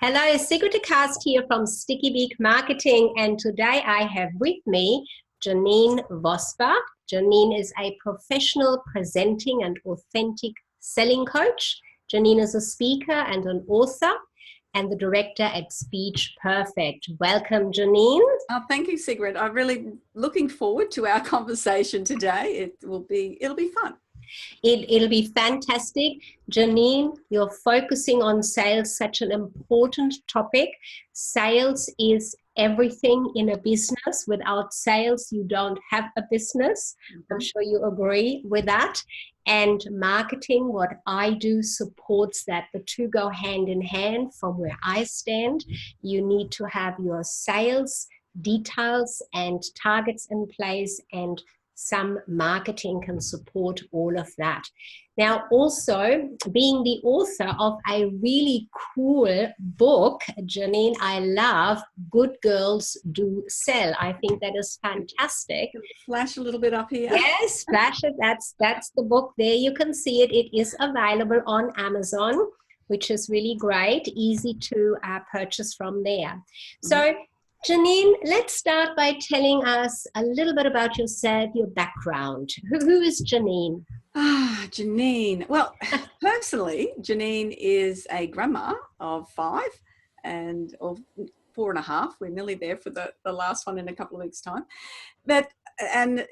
Hello, Sigrid Cast here from Sticky Beak Marketing, and today I have with me Janine Vosper. Janine is a professional presenting and authentic selling coach. Janine is a speaker and an author and the director at Speech Perfect. Welcome, Janine. Oh, thank you, Sigrid. I'm really looking forward to our conversation today. It'll be fun. It'll be fantastic. Janine, you're focusing on sales, such an important topic. Sales is everything in a business. Without sales, you don't have a business. I'm sure you agree with that. And marketing, what I do, supports that. The two go hand in hand from where I stand. You need to have your sales details and targets in place, and some marketing can support all of that. Now, also being the author of a really cool book, Janine, I love Good Girls Do Sell. I think that is fantastic. Flash a little bit up here. Yes, flash it. That's the book there. You can see it. It is available on Amazon, which is really great. Easy to purchase from there. So, Janine, let's start by telling us a little bit about yourself, your background. Who is Janine? Janine. Well, personally, Janine is a grandma of 5 and of 4.5. We're nearly there for the last one in a couple of weeks' time. And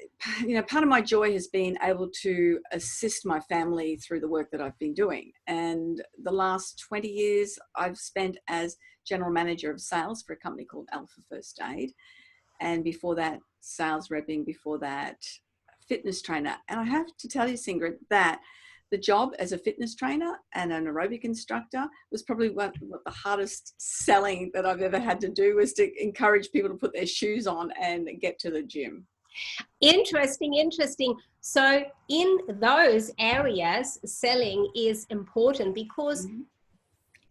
part of my joy has been able to assist my family through the work that I've been doing. And the last 20 years I've spent as general manager of sales for a company called Alpha First Aid. And before that, sales repping, before that, fitness trainer. And I have to tell you, Sigrid, that the job as a fitness trainer and an aerobic instructor was probably what the hardest selling that I've ever had to do, was to encourage people to put their shoes on and get to the gym. Interesting. So in those areas, selling is important because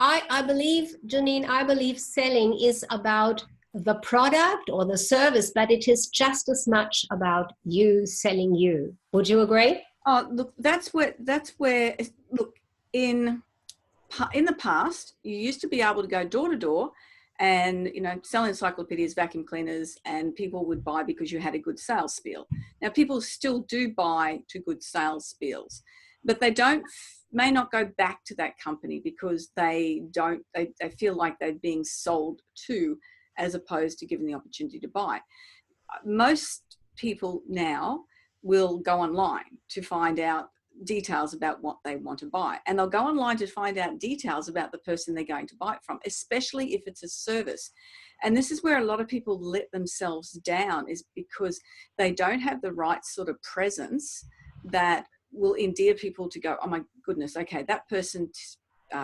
I believe, Janine, selling is about the product or the service, but it is just as much about you selling you. Would you agree? Oh, look, that's where look, in the past, you used to be able to go door to door and, sell encyclopedias, vacuum cleaners, and people would buy because you had a good sales spiel. Now, people still do buy to good sales spiels, but they may not go back to that company because they feel like they're being sold to, as opposed to given the opportunity to buy. Most people now will go online to find out details about what they want to buy, and they'll go online to find out details about the person they're going to buy it from, especially if it's a service. And this is where a lot of people let themselves down, is because they don't have the right sort of presence that will endear people to go, oh my goodness, okay, that person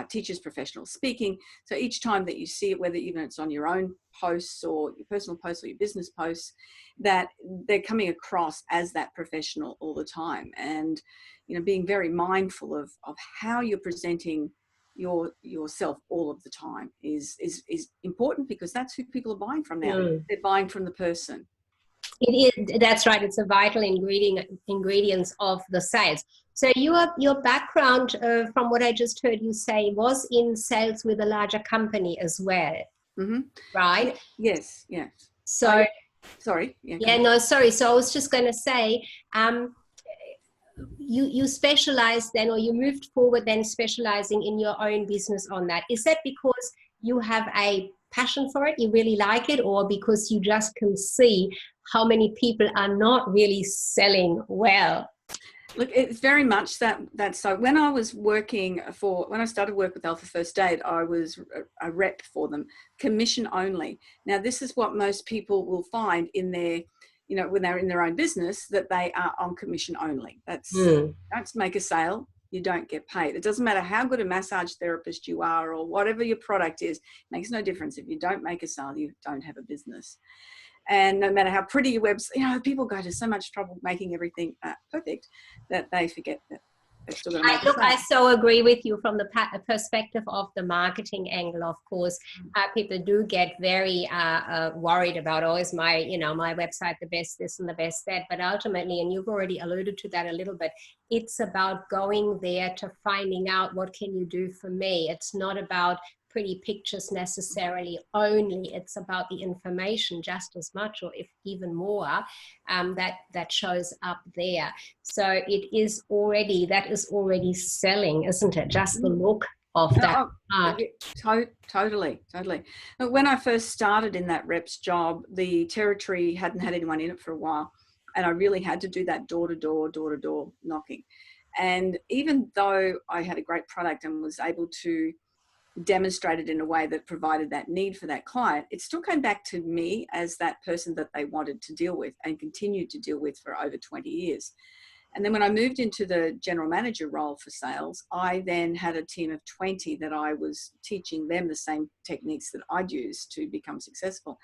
teaches professional speaking. So each time that you see it, whether even it's on your own posts or your personal posts or your business posts, that they're coming across as that professional all the time. And, being very mindful of how you're presenting yourself all of the time is important, because that's who people are buying from now. They're buying from the person. It is. That's right. It's a vital ingredients of the sales. So your background, from what I just heard you say, was in sales with a larger company as well, right? Yes. So, sorry. Sorry. So I was just going to say, you specialized then, or you moved forward then specializing in your own business on that. Is that because you have a passion for it, you really like it, or because you just can see how many people are not really selling well? Look, it's very much that. So when I started work with Alpha First Aid, I was a rep for them, commission only. Now, this is what most people will find in their, when they're in their own business, that they are on commission only. That's don't make a sale, you don't get paid. It doesn't matter how good a massage therapist you are or whatever your product is, it makes no difference. If you don't make a sale, you don't have a business. And no matter how pretty your website, people go to so much trouble making everything perfect that they forget that they're still going to make a sale. I so agree with you from the perspective of the marketing angle. Of course, people do get very worried about, oh, is my website the best this and the best that? But ultimately, and you've already alluded to that a little bit, it's about going there to finding out what can you do for me. It's not about pretty pictures necessarily only. It's about the information just as much, or if even more, that shows up there. So that is already selling, isn't it? Just the look of that art. Totally. When I first started in that rep's job, the territory hadn't had anyone in it for a while, and I really had to do that door-to-door knocking. And even though I had a great product and was able to demonstrate it in a way that provided that need for that client, it still came back to me as that person that they wanted to deal with and continued to deal with for over 20 years. And then when I moved into the general manager role for sales, I then had a team of 20 that I was teaching them the same techniques that I'd used to become successful.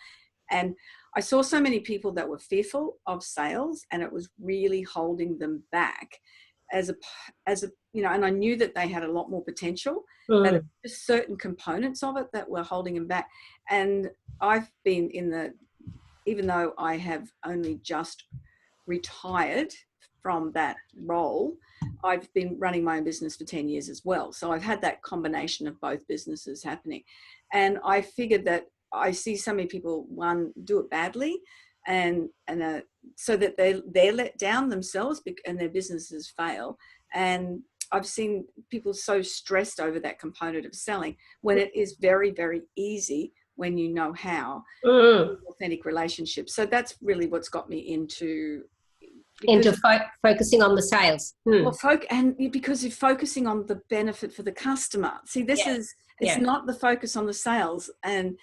And I saw so many people that were fearful of sales, and it was really holding them back as a, and I knew that they had a lot more potential, but just certain components of it that were holding them back. And I've been even though I have only just retired from that role, I've been running my own business for 10 years as well. So I've had that combination of both businesses happening. And I figured that I see so many people, one, do it badly, and so that they're let down themselves and their businesses fail. And I've seen people so stressed over that component of selling when it is very, very easy when you know how. Authentic relationships. So that's really what's got me into focusing on the sales. Well, and because you're focusing on the benefit for the customer. See, it's not the focus on the sales, and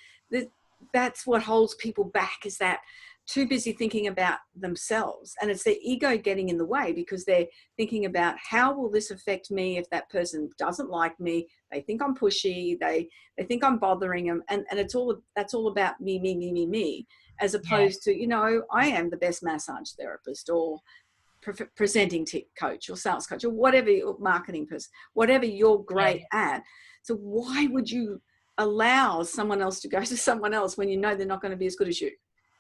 that's what holds people back, is that too busy thinking about themselves, and it's their ego getting in the way because they're thinking about how will this affect me if that person doesn't like me, they think I'm pushy, they think I'm bothering them, and that's all about me, as opposed to, I am the best massage therapist, or presenting coach, or sales coach, or whatever, your marketing person, whatever you're great at. So why would you allow someone else to go to someone else when you know they're not going to be as good as you?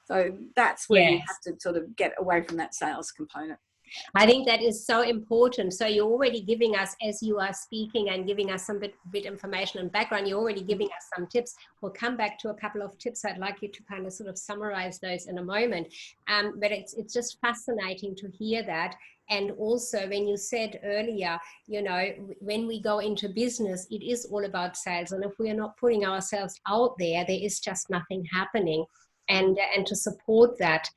So that's where you have to sort of get away from that sales component. I think that is so important. So you're already giving us, as you are speaking and giving us some bit information and background, you're already giving us some tips. We'll come back to a couple of tips. I'd like you to kind of sort of summarize those in a moment. But it's just fascinating to hear that. And also when you said earlier, when we go into business, it is all about sales. And if we are not putting ourselves out there, there is just nothing happening. And to support that.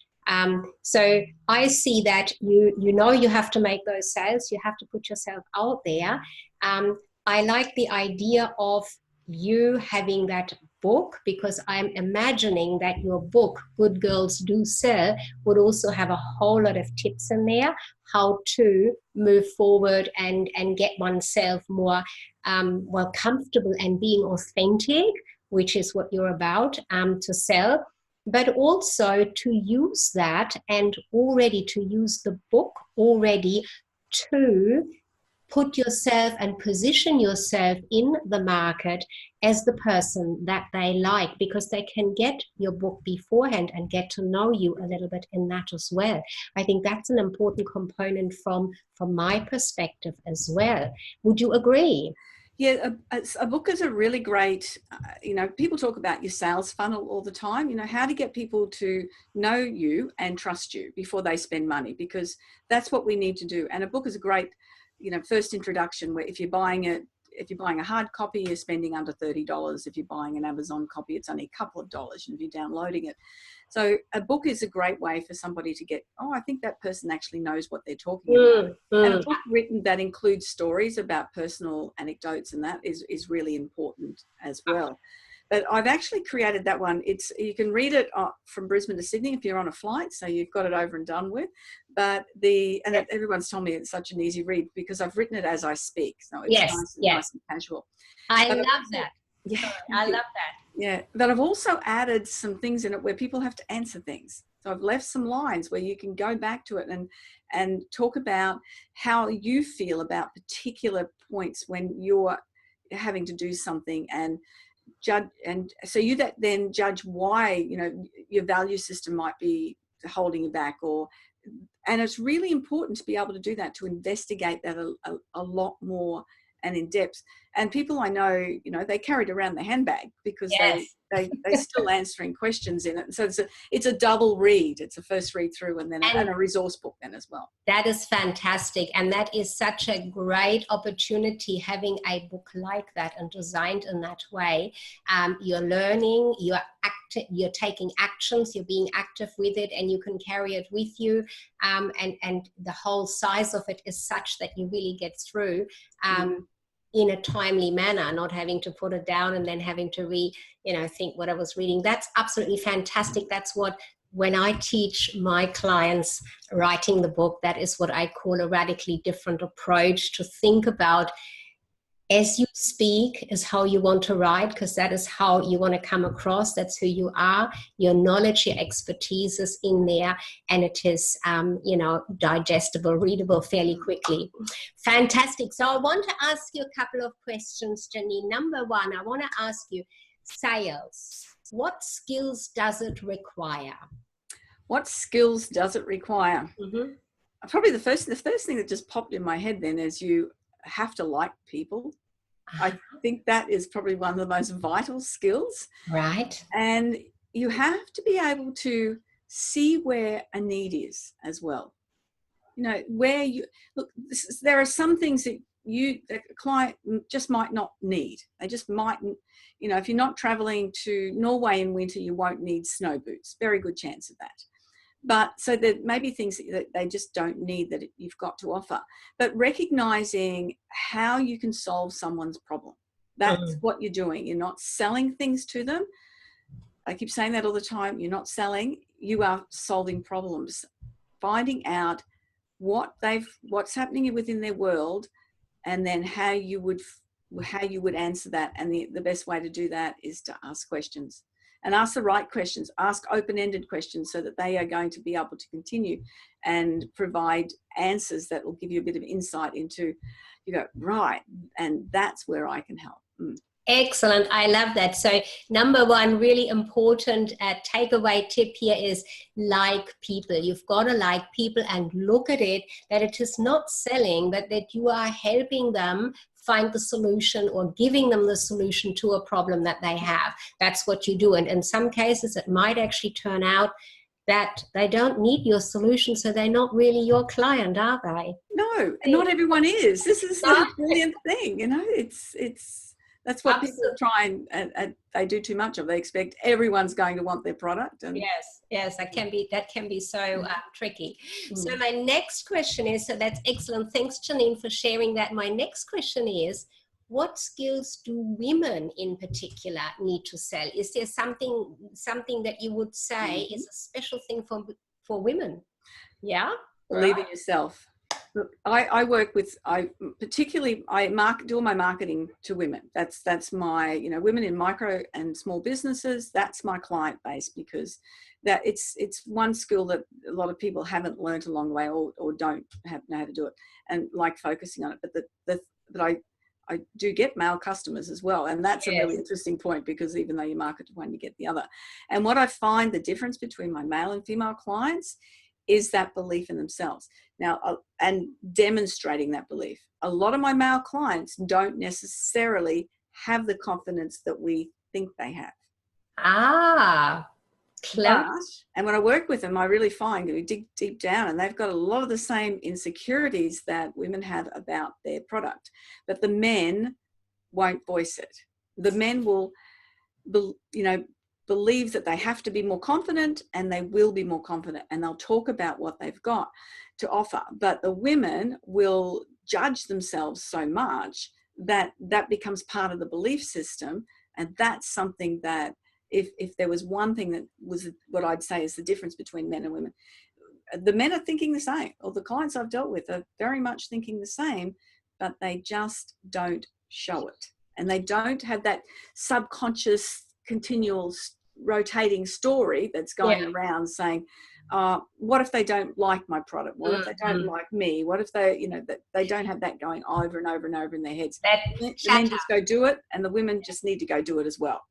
So I see that you have to make those sales, you have to put yourself out there. I like the idea of you having that book, because I'm imagining that your book, Good Girls Do Sell, would also have a whole lot of tips in there, how to move forward and get oneself more comfortable and being authentic, which is what you're about, to sell. But also to use that, and already to use the book already to put yourself and position yourself in the market as the person that they like, because they can get your book beforehand and get to know you a little bit in that as well. I think that's an important component from my perspective as well. Would you agree? Yeah, a book is a really great, people talk about your sales funnel all the time, how to get people to know you and trust you before they spend money, because that's what we need to do. And a book is a great, first introduction, where if you're buying a hard copy, you're spending under $30. If you're buying an Amazon copy, it's only a couple of dollars, if you're downloading it. So a book is a great way for somebody to get, I think that person actually knows what they're talking about. And a book written that includes stories about personal anecdotes, and that is really important as well. But I've actually created that one. You can read it from Brisbane to Sydney if you're on a flight, so you've got it over and done with. But everyone's told me it's such an easy read because I've written it as I speak, so it's nice and casual. I love that. Yeah, I love that. Yeah, but I've also added some things in it where people have to answer things. So I've left some lines where you can go back to it and talk about how you feel about particular points when you're having to do something, and judge, and so you then judge why your value system might be holding you back, and it's really important to be able to do that, to investigate that a lot more and in depth. And people I know, you know, they carried around the handbag because Yes. they still answering questions in it. So it's a double read. It's a first read through and then and a resource book then as well. That is fantastic. And that is such a great opportunity, having a book like that and designed in that way. You're learning, you're taking actions, you're being active with it, and you can carry it with you. And the whole size of it is such that you really get through in a timely manner, not having to put it down and then having to think what I was reading. That's absolutely fantastic. That's what, when I teach my clients writing the book, that is what I call a radically different approach to think about. As you speak is how you want to write, because that is how you want to come across. That's who you are. Your knowledge, your expertise is in there, and it is, digestible, readable fairly quickly. Fantastic. So I want to ask you a couple of questions, Janine. Number one, I want to ask you, sales. What skills does it require? What skills does it require? Mm-hmm. Probably the first thing that just popped in my head then is you have to like people. I think that is probably one of the most vital skills. Right. And you have to be able to see where a need is as well. You know, where you look, there are some things that a client just might not need. They just mightn't, you know, if you're not traveling to Norway in winter, you won't need snow boots. Very good chance of that. But so there may be things that they just don't need that you've got to offer. But recognizing how you can solve someone's problem. That's what you're doing. You're not selling things to them. I keep saying that all the time. You're not selling. You are solving problems. Finding out what's happening within their world, and then how you would answer that. And the best way to do that is to ask questions. And ask the right questions, ask open-ended questions so that they are going to be able to continue and provide answers that will give you a bit of insight into, you go, right, and that's where I can help. Excellent. I love that. So number one, really important takeaway tip here is like people. You've got to like people and look at it that it is not selling, but that you are helping them find the solution or giving them the solution to a problem that they have. That's what you do. And in some cases, it might actually turn out that they don't need your solution, so they're not really your client, are they? No, not everyone is. This is the brilliant thing, you know, that's what people try and they do too much of. They expect everyone's going to want their product. And yes, that can be so tricky. So my next question is, so that's excellent. Thanks, Janine, for sharing that. My next question is, what skills do women in particular need to sell? Is there something that you would say is a special thing for women? Yeah? Believe in yourself. Look, I work with, I do all my marketing to women. That's my, you know, women in micro and small businesses. That's my client base, because that it's one skill that a lot of people haven't learned along the way or don't know how to do it, and like focusing on it. But I do get male customers as well. And that's a really interesting point, because even though you market to one, you get the other. And what I find the difference between my male and female clients is that belief in themselves. Now, and demonstrating that belief. A lot of my male clients don't necessarily have the confidence that we think they have. Clever. And when I work with them, I really find that we dig deep down, and they've got a lot of the same insecurities that women have about their product. But the men won't voice it. The men will, believe that they have to be more confident, and they will be more confident, and they'll talk about what they've got to offer. But the women will judge themselves so much that becomes part of the belief system. And that's something that if there was one thing that was what I'd say is the difference between men and women, the men are thinking the same, or the clients I've dealt with are very much thinking the same, but they just don't show it. And they don't have that subconscious continual rotating story that's going around saying, what if they don't like my product? What if they don't like me? What if they, that they don't have that going over and over and over in their heads? The men just go do it, and the women just need to go do it as well.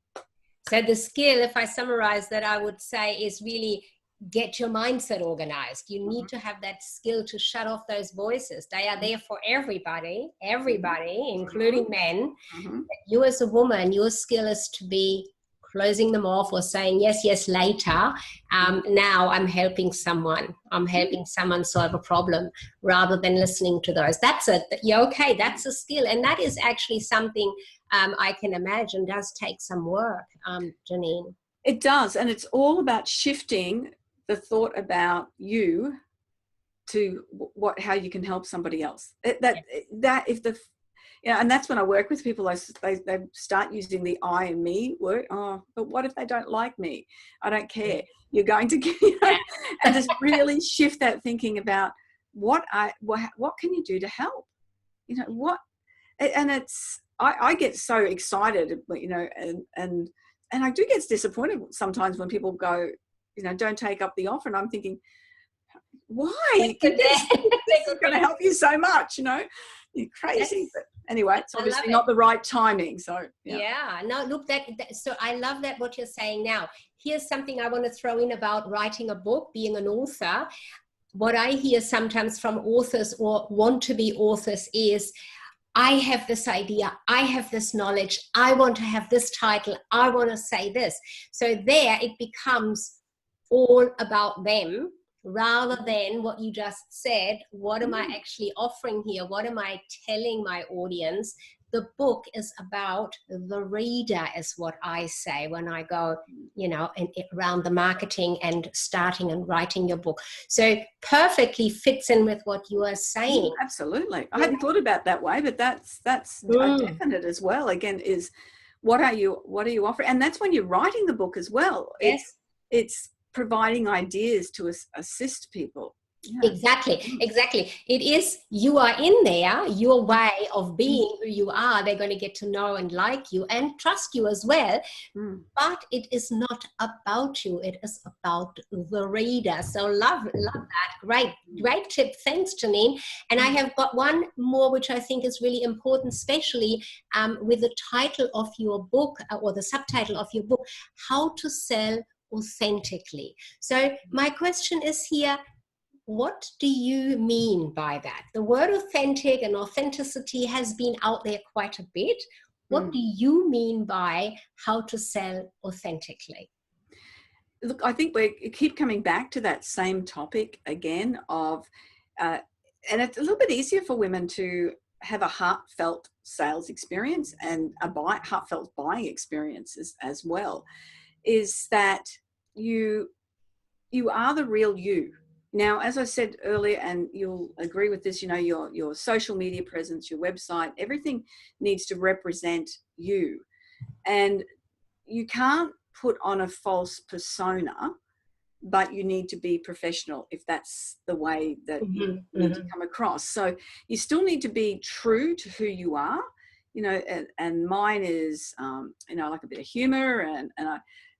So the skill, if I summarize that, I would say is really get your mindset organized. You need to have that skill to shut off those voices. They are there for everybody, including men. You as a woman, your skill is to be closing them off or saying yes, yes, later. Now I'm helping someone. I'm helping someone solve a problem rather than listening to those. That's okay. That's a skill. And that is actually something I can imagine does take some work, Janine. It does. And it's all about shifting the thought about you to how you can help somebody else. And that's when I work with people, they start using the I and me word. Oh, but what if they don't like me? I don't care. You're going to get, and just really shift that thinking about what can you do to help? And I get so excited, and I do get disappointed sometimes when people go, don't take up the offer. And I'm thinking, why? This is going to help you so much, You're crazy. But anyway, it's obviously not the right timing. So, yeah. No, look, so I love that what you're saying now. Here's something I want to throw in about writing a book, being an author. What I hear sometimes from authors or want to be authors is, I have this idea, I have this knowledge, I want to have this title, I want to say this. So there it becomes all about them rather than what you just said. What am I actually offering here? What am I telling my audience? The book is about the reader, is what I say when I go, around the marketing and starting and writing your book. So perfectly fits in with what you are saying. Absolutely. I hadn't thought about that way, but that's definite as well. Again, is what are you offering? And that's when you're writing the book as well. Yes. It's providing ideas to assist people. Yeah. Exactly. It is, you are in there, your way of being who you are. They're going to get to know and like you and trust you as well. But it is not about you. It is about the reader. So love that. Great tip. Thanks, Janine. And I have got one more, which I think is really important, especially with the title of your book or the subtitle of your book, How to Sell Authentically. So my question is here, what do you mean by that? The word authentic and authenticity has been out there quite a bit. What do you mean by how to sell authentically? Look, I think we keep coming back to that same topic again of, and it's a little bit easier for women to have a heartfelt sales experience and a heartfelt buying experience as well, is that you are the real you. Now, as I said earlier, and you'll agree with this, your social media presence, your website, everything needs to represent you. And you can't put on a false persona, but you need to be professional if that's the way that you need to come across. So you still need to be true to who you are, and mine is, like a bit of humor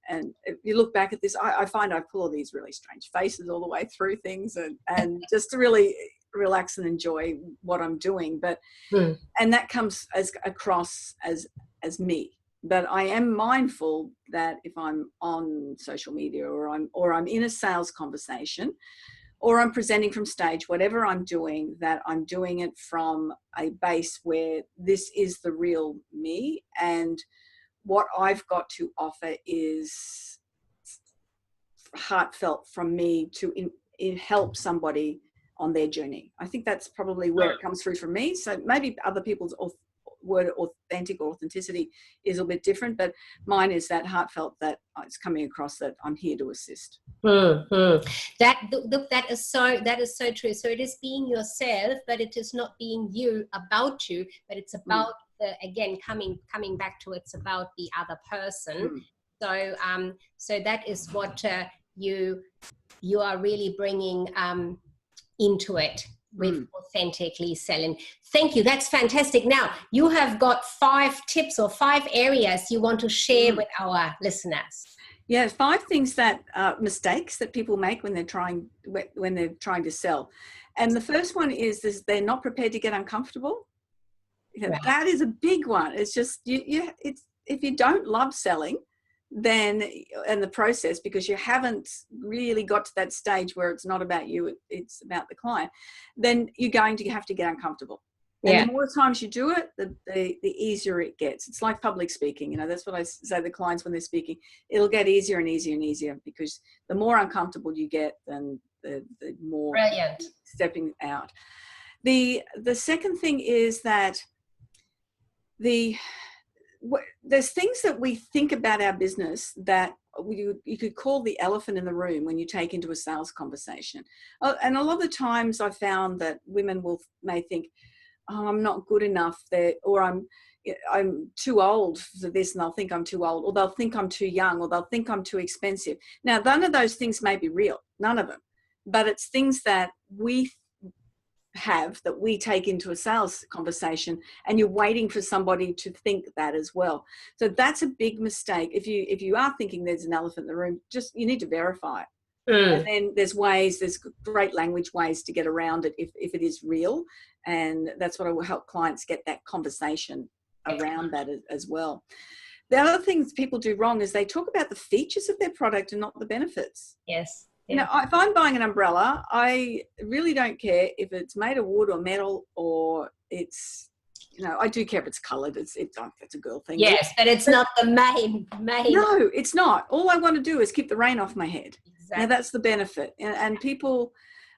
and if you look back at this, I find I pull all these really strange faces all the way through things and just to really relax and enjoy what I'm doing. But and that comes across as me. But I am mindful that if I'm on social media or I'm in a sales conversation or I'm presenting from stage, whatever I'm doing, that I'm doing it from a base where this is the real me, and what I've got to offer is heartfelt from me to help somebody on their journey. I think that's probably where it comes through from me. So maybe other people's word authentic or authenticity is a bit different, but mine is that heartfelt, that it's coming across that I'm here to assist. That is so true. So it is being yourself, but it is not being you, about you, but it's about again coming back to, it's about the other person. So that is what you are really bringing into it with authentically selling. Thank you. That's fantastic. Now you have got 5 tips or 5 areas you want to share with our listeners. Yeah, 5 things that mistakes that people make when they're trying to sell. And the first one is they're not prepared to get uncomfortable. That is a big one. It's just if you don't love selling, then, and the process, because you haven't really got to that stage where it's not about you, it's about the client, then you're going to have to get uncomfortable. And the more times you do it, the easier it gets. It's like public speaking. You know, that's what I say to the clients when they're speaking. It'll get easier and easier and easier, because the more uncomfortable you get, then the more stepping out. The second thing is that there's things that we think about our business that you could call the elephant in the room when you take into a sales conversation. And a lot of the times I found that women may think, oh, I'm not good enough there, or I'm too old for this, and they'll think I'm too old, or they'll think I'm too young, or they'll think I'm too expensive. Now, none of those things may be real, none of them, but it's things that we have that we take into a sales conversation, and you're waiting for somebody to think that as well. So that's a big mistake. If you are thinking there's an elephant in the room, you need to verify it. And then there's great language ways to get around it if it is real. And that's what I will help clients get that conversation around that as well. The other things people do wrong is they talk about the features of their product and not the benefits. Yes. You know, if I'm buying an umbrella, I really don't care if it's made of wood or metal, or it's, you know, I do care if it's coloured. It's a girl thing. Yes, but it's not the main. No, it's not. All I want to do is keep the rain off my head. Exactly. Now, that's the benefit. And people,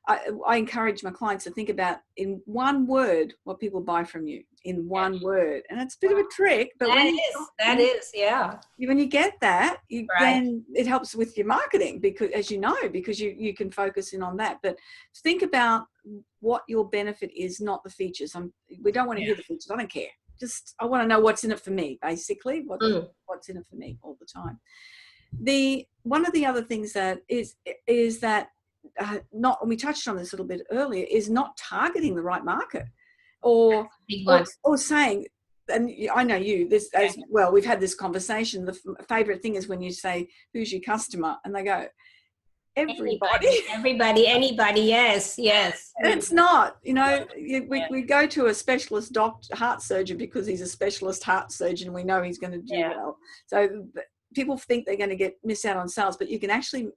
I encourage my clients to think about in one word what people buy from you, in one word. And it's a bit of a trick, but that is, yeah. When you get that, then it helps with your marketing, because, as you know, because you can focus in on that. But think about what your benefit is, not the features. We don't want to hear the features. I don't care. I want to know what's in it for me, basically. What's in it for me all the time. One of the other things that is that and we touched on this a little bit earlier, is not targeting the right market, or saying, and I know you this as well, we've had this conversation, the favorite thing is when you say, who's your customer, and they go, everybody, anybody, yes. And it's not, you know, we go to a specialist heart surgeon because he's a specialist heart surgeon, we know he's going to do well. So people think they're going to miss out on sales, but you can actually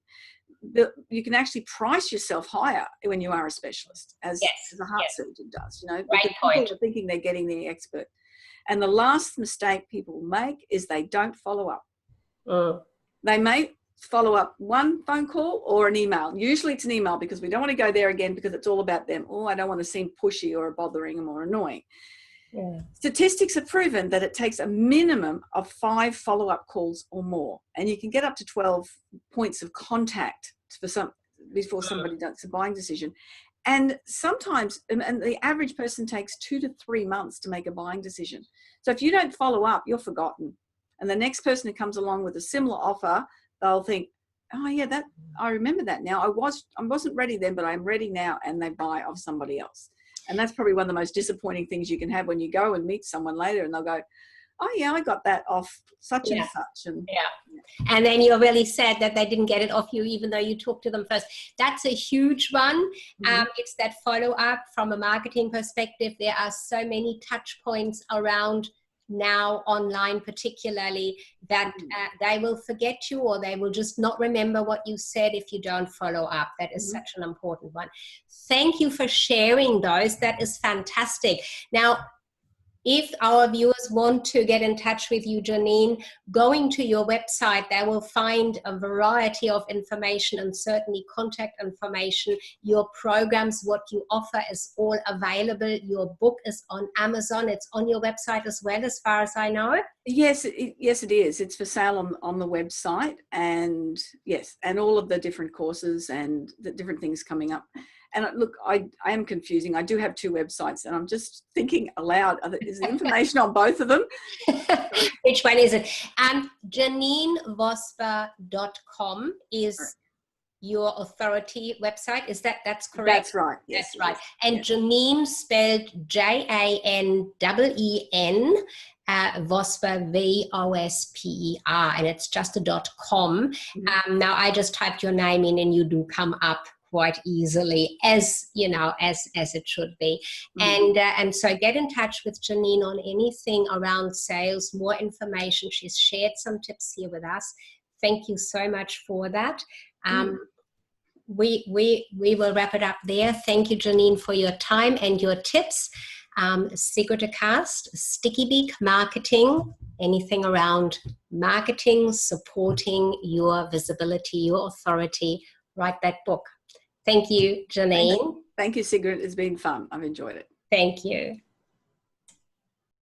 price yourself higher when you are a specialist, as a heart surgeon does, you know, because people are thinking they're getting the expert. And the last mistake people make is they don't follow up. They may follow up one phone call or an email. Usually it's an email, because we don't want to go there again, because it's all about them. Oh, I don't want to seem pushy or bothering them or annoying. Statistics have proven that it takes a minimum of 5 follow-up calls or more, and you can get up to 12 points of contact before somebody does a buying decision. And sometimes, and the average person takes 2 to 3 months to make a buying decision. So if you don't follow up, you're forgotten. And the next person who comes along with a similar offer, they'll think, oh yeah, I remember that now. I wasn't ready then, but I'm ready now, and they buy off somebody else. And that's probably one of the most disappointing things you can have, when you go and meet someone later and they'll go, oh yeah, I got that off such and such. And then you're really sad that they didn't get it off you, even though you talked to them first. That's a huge one. It's that follow-up from a marketing perspective. There are so many touch points around now online, particularly, that they will forget you, or they will just not remember what you said if you don't follow up. That is such an important one. Thank you for sharing those. That is fantastic. Now, if our viewers want to get in touch with you, Janine, going to your website, they will find a variety of information, and certainly contact information. Your programs, what you offer, is all available. Your book is on Amazon. It's on your website as well, as far as I know. Yes, it is. It's for sale on the website, and and all of the different courses and the different things coming up. And look, I am confusing. I do have 2 websites, and I'm just thinking aloud. Is the information on both of them? Which one is it? JanineVosper.com is your authority website. That's correct? That's right. Yes, that's right. And Janine, spelled JANEEN, Vosper, VOSPER, and it's just a .com. Now I just typed your name in, and you do come up quite easily, as you know, as it should be. And so get in touch with Janine on anything around sales, more information. She's shared some tips here with us. Thank you so much for that. We will wrap it up there. Thank you, Janine, for your time and your tips. Secreticast, Sticky Beak Marketing, anything around marketing, supporting your visibility, your authority. Write that book. Thank you, Janine. Thank you, Sigrid. It's been fun. I've enjoyed it. Thank you.